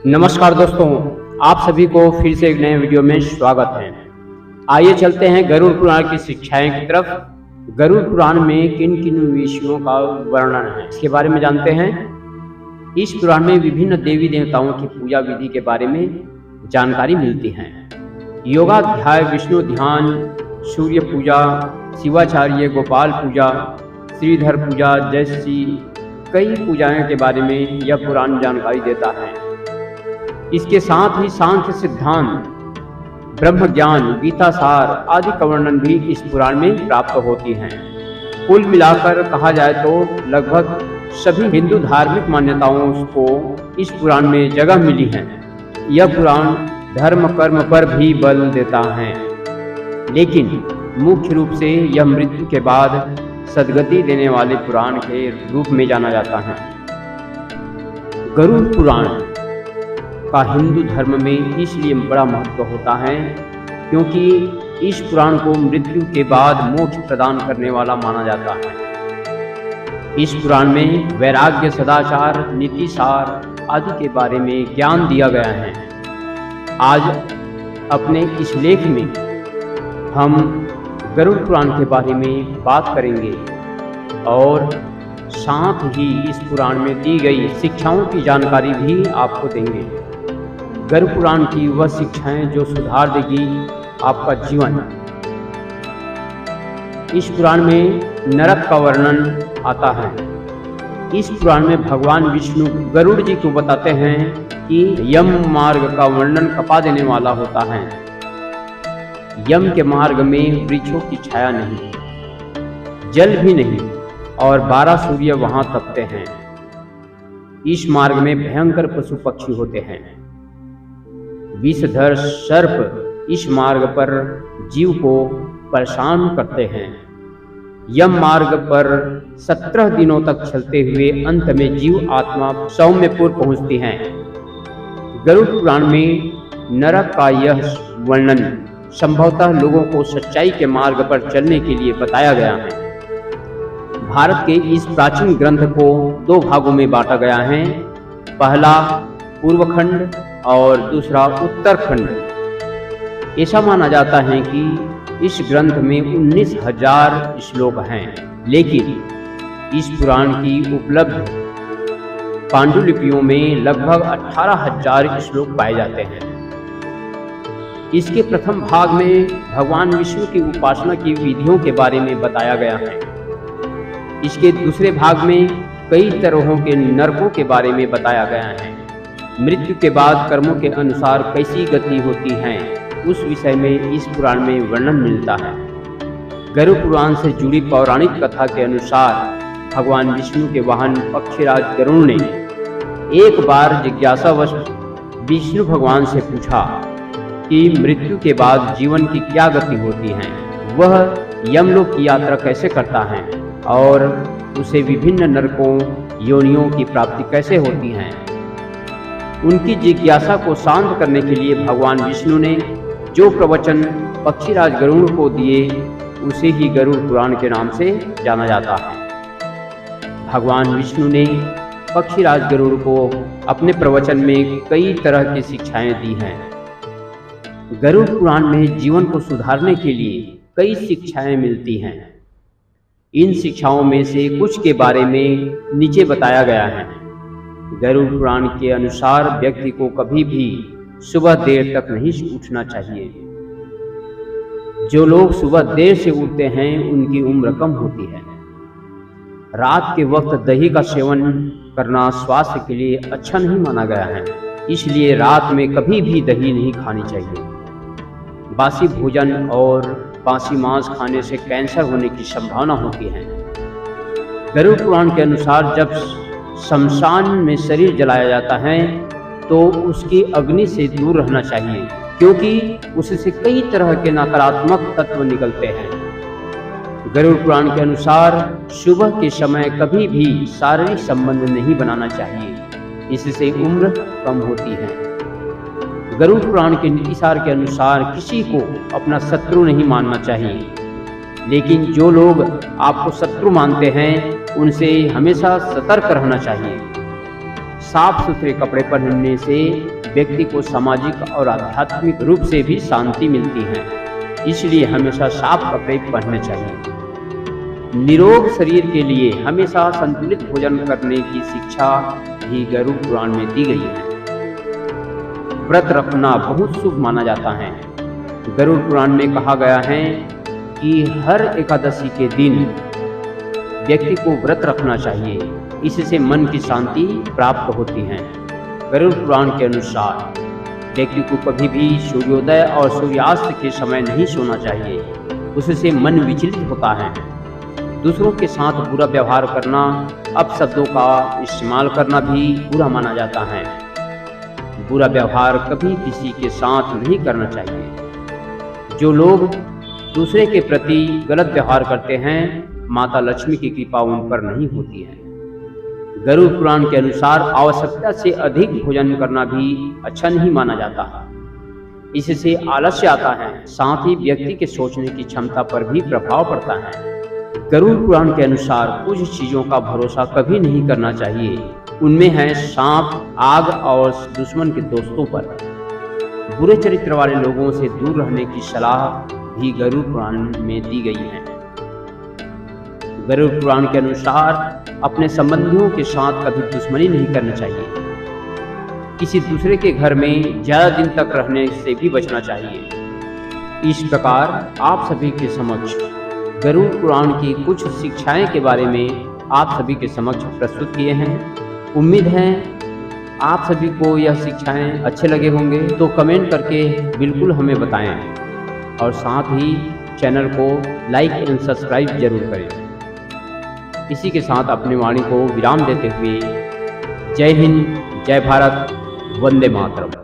नमस्कार दोस्तों, आप सभी को फिर से एक नए वीडियो में स्वागत है। आइए चलते हैं गरुड़ पुराण की शिक्षाएं की तरफ। गरुड़ पुराण में किन किन विषयों का वर्णन है, इसके बारे में जानते हैं। इस पुराण में विभिन्न देवी देवताओं की पूजा विधि के बारे में जानकारी मिलती है। योगाध्याय, विष्णु ध्यान, सूर्य पूजा, शिवाचार्य, गोपाल पूजा, श्रीधर पूजा जैसी कई पूजाओं के बारे में यह पुराण जानकारी देता है। इसके साथ ही सांख्य सिद्धांत, ब्रह्म ज्ञान, गीता सार आदि का वर्णन भी इस पुराण में प्राप्त होती हैं। कुल मिलाकर कहा जाए तो लगभग सभी हिंदू धार्मिक मान्यताओं को इस पुराण में जगह मिली है। यह पुराण धर्म कर्म पर भी बल देता है, लेकिन मुख्य रूप से यह मृत्यु के बाद सद्गति देने वाले पुराण के रूप में जाना जाता है। गरुड़ पुराण का हिंदू धर्म में इसलिए बड़ा महत्व होता है क्योंकि इस पुराण को मृत्यु के बाद मोक्ष प्रदान करने वाला माना जाता है। इस पुराण में वैराग्य, सदाचार, नीति सार आदि के बारे में ज्ञान दिया गया है। आज अपने इस लेख में हम गरुड़ पुराण के बारे में बात करेंगे और साथ ही इस पुराण में दी गई शिक्षाओं की जानकारी भी आपको देंगे। गरुड़ पुराण की वह शिक्षाएं जो सुधार देगी आपका जीवन। इस पुराण में नरक का वर्णन आता है। इस पुराण में भगवान विष्णु गरुड़ जी को बताते हैं कि यम मार्ग का वर्णन कपा देने वाला होता है। यम के मार्ग में वृक्षों की छाया नहीं, जल भी नहीं और 12 सूर्य वहां तपते हैं। इस मार्ग में भयंकर पशु पक्षी होते हैं। विषधर सर्प इस मार्ग पर जीव को परेशान करते हैं। यम मार्ग पर 17 दिनों तक चलते हुए अंत में जीव आत्मा सौम्यपुर पहुंचती है। गरुड़ पुराण में नरक का यह वर्णन संभवतः लोगों को सच्चाई के मार्ग पर चलने के लिए बताया गया है। भारत के इस प्राचीन ग्रंथ को 2 भागों में बांटा गया है। पहला पूर्वखंड और दूसरा उत्तरखंड। ऐसा माना जाता है कि इस ग्रंथ में 19,000 श्लोक हैं, लेकिन इस पुराण की उपलब्ध पांडुलिपियों में लगभग 18,000 श्लोक पाए जाते हैं। इसके प्रथम भाग में भगवान विष्णु की उपासना की विधियों के बारे में बताया गया है। इसके दूसरे भाग में कई तरहों के नरकों के बारे में बताया गया है। मृत्यु के बाद कर्मों के अनुसार कैसी गति होती है, उस विषय में इस पुराण में वर्णन मिलता है। गरुड़ पुराण से जुड़ी पौराणिक कथा के अनुसार भगवान विष्णु के वाहन पक्षीराज गरुड़ ने एक बार जिज्ञासावश विष्णु भगवान से पूछा कि मृत्यु के बाद जीवन की क्या गति होती है, वह यमलोक की यात्रा कैसे करता है और उसे विभिन्न नरकों योनियों की प्राप्ति कैसे होती है। उनकी जिज्ञासा को शांत करने के लिए भगवान विष्णु ने जो प्रवचन पक्षीराज गरुड़ को दिए उसे ही गरुड़ पुराण के नाम से जाना जाता है। भगवान विष्णु ने पक्षीराज गरुड़ को अपने प्रवचन में कई तरह की शिक्षाएं दी हैं। गरुड़ पुराण में जीवन को सुधारने के लिए कई शिक्षाएं मिलती हैं। इन शिक्षाओं में से कुछ के बारे में नीचे बताया गया है। गरुड़ पुराण के अनुसार व्यक्ति को कभी भी सुबह देर तक नहीं उठना चाहिए। जो लोग सुबह देर से उठते हैं उनकी उम्र कम होती है। रात के वक्त दही का सेवन करना स्वास्थ्य के लिए अच्छा नहीं माना गया है, इसलिए रात में कभी भी दही नहीं खानी चाहिए। बासी भोजन और बासी मांस खाने से कैंसर होने की संभावना होती है। गरुड़ पुराण के अनुसार जब शमशान में शरीर जलाया जाता है तो उसकी अग्नि से दूर रहना चाहिए, क्योंकि उससे कई तरह के नकारात्मक तत्व निकलते हैं। गरुड़ पुराण के अनुसार सुबह के समय कभी भी शारीरिक संबंध नहीं बनाना चाहिए, इससे उम्र कम होती है। गरुड़ पुराण के नीतिसार के अनुसार किसी को अपना शत्रु नहीं मानना चाहिए, लेकिन जो लोग आपको शत्रु मानते हैं उनसे हमेशा सतर्क रहना चाहिए। साफ सुथरे कपड़े पहनने से व्यक्ति को सामाजिक और आध्यात्मिक रूप से भी शांति मिलती है, इसलिए हमेशा साफ कपड़े पहनने चाहिए। निरोग शरीर के लिए हमेशा संतुलित भोजन करने की शिक्षा भी गरुड़ पुराण में दी गई है। व्रत रखना बहुत शुभ माना जाता है। गरुड़ पुराण में कहा गया है कि हर एकादशी के दिन व्यक्ति को व्रत रखना चाहिए, इससे मन की शांति प्राप्त होती है। गरुड़ पुराण के अनुसार व्यक्ति को कभी भी सूर्योदय और सूर्यास्त के समय नहीं सोना चाहिए, उससे मन विचलित होता है। दूसरों के साथ बुरा व्यवहार करना, अपशब्दों का इस्तेमाल करना भी बुरा माना जाता है। बुरा व्यवहार कभी किसी के साथ नहीं करना चाहिए। जो लोग दूसरे के प्रति गलत व्यवहार करते हैं, माता लक्ष्मी की कृपा उन पर नहीं होती है। गरुड़ पुराण के अनुसार आवश्यकता से अधिक भोजन करना भी अच्छा नहीं माना जाता। इससे आलस्य आता है, साथ ही व्यक्ति के सोचने की क्षमता पर भी प्रभाव पड़ता है। गरुड़ पुराण के अनुसार कुछ चीजों का भरोसा कभी नहीं करना चाहिए। उनमें है सांप, आग और दुश्मन के दोस्तों पर। बुरे चरित्र वाले लोगों से दूर रहने की सलाह भी गरुड़ पुराण में दी गई है। गरुड़ पुराण के अनुसार अपने संबंधियों के साथ कभी दुश्मनी नहीं करना चाहिए। किसी दूसरे के घर में ज्यादा दिन तक रहने से भी बचना चाहिए। इस प्रकार आप सभी के समक्ष गरुड़ पुराण की कुछ शिक्षाएं के बारे में आप सभी के समक्ष प्रस्तुत किए हैं। उम्मीद है आप सभी को यह शिक्षाएं अच्छे लगे होंगे, तो कमेंट करके बिल्कुल हमें बताएं और साथ ही चैनल को लाइक एंड सब्सक्राइब जरूर करें। इसी के साथ अपनी वाणी को विराम देते हुए जय हिंद, जय भारत, वंदे मातरम।